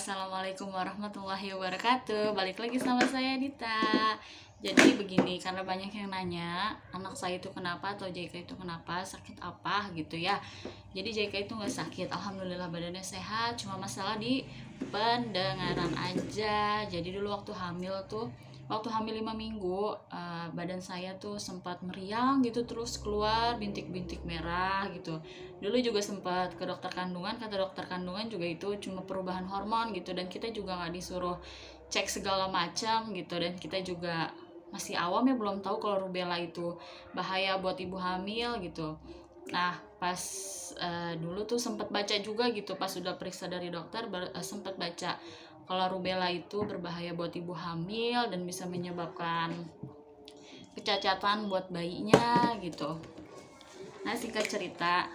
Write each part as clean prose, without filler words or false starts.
Assalamualaikum warahmatullahi wabarakatuh. Balik lagi sama saya Dita. Jadi begini, karena banyak yang nanya anak saya itu kenapa atau JK itu kenapa, sakit apa gitu ya. Jadi JK itu nggak sakit, alhamdulillah badannya sehat, cuma masalah di pendengaran aja. Jadi dulu waktu hamil 5 minggu, badan saya tuh sempat meriang gitu, terus keluar bintik-bintik merah gitu. Dulu juga sempat ke dokter kandungan, kata dokter kandungan juga itu cuma perubahan hormon gitu, dan kita juga nggak disuruh cek segala macam gitu, dan kita juga masih awam ya, belum tahu kalau rubella itu bahaya buat ibu hamil gitu. Nah pas dulu tuh sempat baca juga gitu, pas sudah periksa dari dokter sempat baca kalau rubella itu berbahaya buat ibu hamil dan bisa menyebabkan kecacatan buat bayinya gitu. Nah singkat cerita,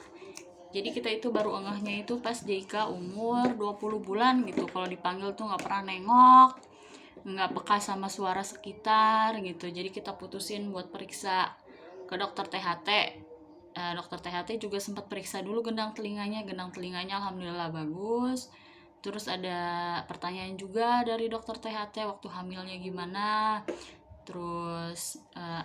jadi kita itu baru ngehnya itu pas JK umur 20 bulan gitu. Kalau dipanggil tuh nggak pernah nengok, nggak peka sama suara sekitar gitu. Jadi kita putusin buat periksa ke dokter THT. Dokter THT juga sempat periksa dulu gendang telinganya alhamdulillah bagus. Terus ada pertanyaan juga dari dokter THT waktu hamilnya gimana, terus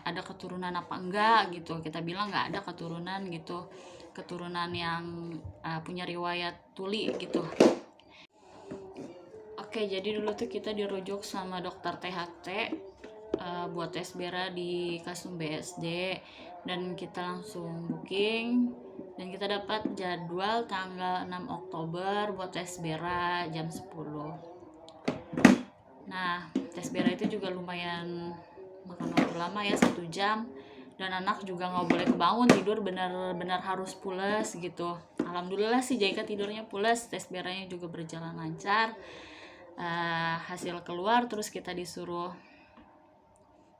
ada keturunan apa enggak gitu. Kita bilang nggak ada keturunan gitu, keturunan yang punya riwayat tuli gitu. Oke, jadi dulu tuh kita dirujuk sama dokter THT buat tes bera di Kasum BSD, dan kita langsung booking dan kita dapat jadwal tanggal 6 Oktober buat tes bera jam 10. Nah tes bera itu juga lumayan makan waktu lama ya, 1 jam, dan anak juga nggak boleh kebangun tidur, benar-benar harus pules gitu. Alhamdulillah sih JK tidurnya pules, tes beranya juga berjalan lancar. Hasil keluar, terus kita disuruh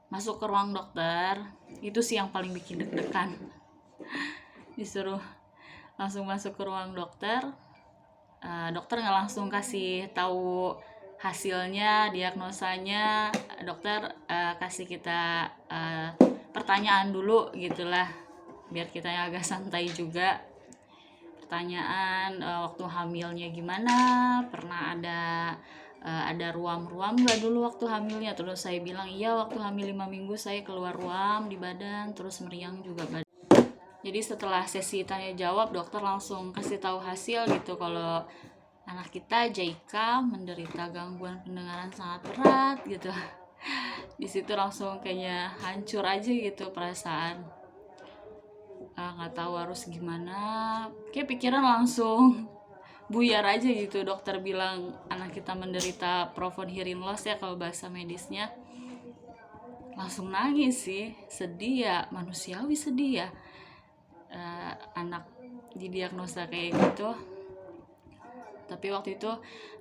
masuk ke ruang dokter. Itu sih yang paling bikin deg-degan, disuruh langsung masuk ke ruang dokter. Dokter nggak langsung kasih tahu hasilnya, diagnosanya. Dokter kasih kita pertanyaan dulu gitulah, biar kita agak santai juga. Pertanyaan waktu hamilnya gimana, pernah ada ruam-ruam nggak dulu waktu hamilnya. Terus saya bilang iya, waktu hamil 5 minggu saya keluar ruam di badan, terus meriang juga badan. Jadi setelah sesi tanya jawab, dokter langsung kasih tahu hasil gitu, kalau anak kita JK menderita gangguan pendengaran sangat berat gitu. Di situ langsung kayaknya hancur aja gitu perasaan, nggak tahu harus gimana, kayak pikiran langsung buyar aja gitu. Dokter bilang anak kita menderita profound hearing loss ya kalau bahasa medisnya. Langsung nangis sih, sedih ya, manusiawi sedih ya, anak didiagnosa kayak gitu. Tapi waktu itu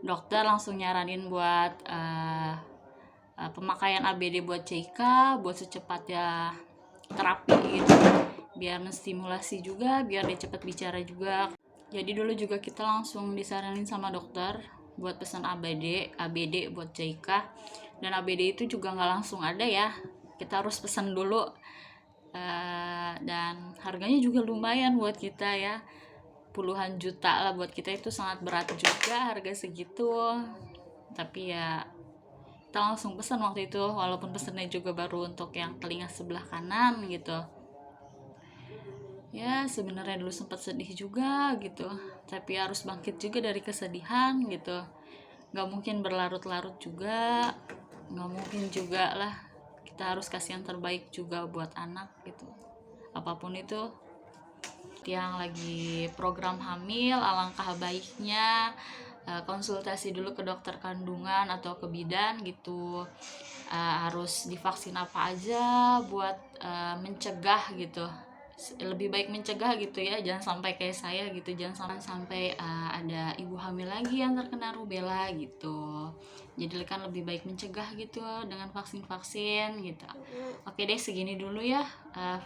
dokter langsung nyaranin buat pemakaian ABD buat JK, buat secepatnya terapi gitu, biar menstimulasi juga, biar dia cepat bicara juga. Jadi dulu juga kita langsung disaranin sama dokter buat pesan ABD buat JK, dan ABD itu juga nggak langsung ada ya, kita harus pesan dulu. Dan harganya juga lumayan buat kita ya, puluhan juta lah, buat kita itu sangat berat juga harga segitu. Tapi ya kita langsung pesan waktu itu, walaupun pesannya juga baru untuk yang telinga sebelah kanan gitu. Ya sebenarnya dulu sempat sedih juga gitu, tapi harus bangkit juga dari kesedihan gitu. Gak mungkin berlarut-larut juga, gak mungkin juga lah, kita harus kasih yang terbaik juga buat anak gitu. Apapun itu, yang lagi program hamil, alangkah baiknya konsultasi dulu ke dokter kandungan atau ke bidan gitu. Harus divaksin apa aja buat mencegah gitu. Lebih baik mencegah gitu ya, jangan sampai kayak saya gitu, jangan sampai ada ibu hamil lagi yang terkena rubella gitu. Jadi kan lebih baik mencegah gitu dengan vaksin gitu. Oke deh, segini dulu ya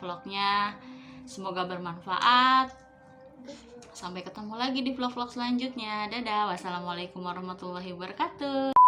vlognya, semoga bermanfaat. Sampai ketemu lagi di vlog-vlog selanjutnya. Dadah, wassalamualaikum warahmatullahi wabarakatuh.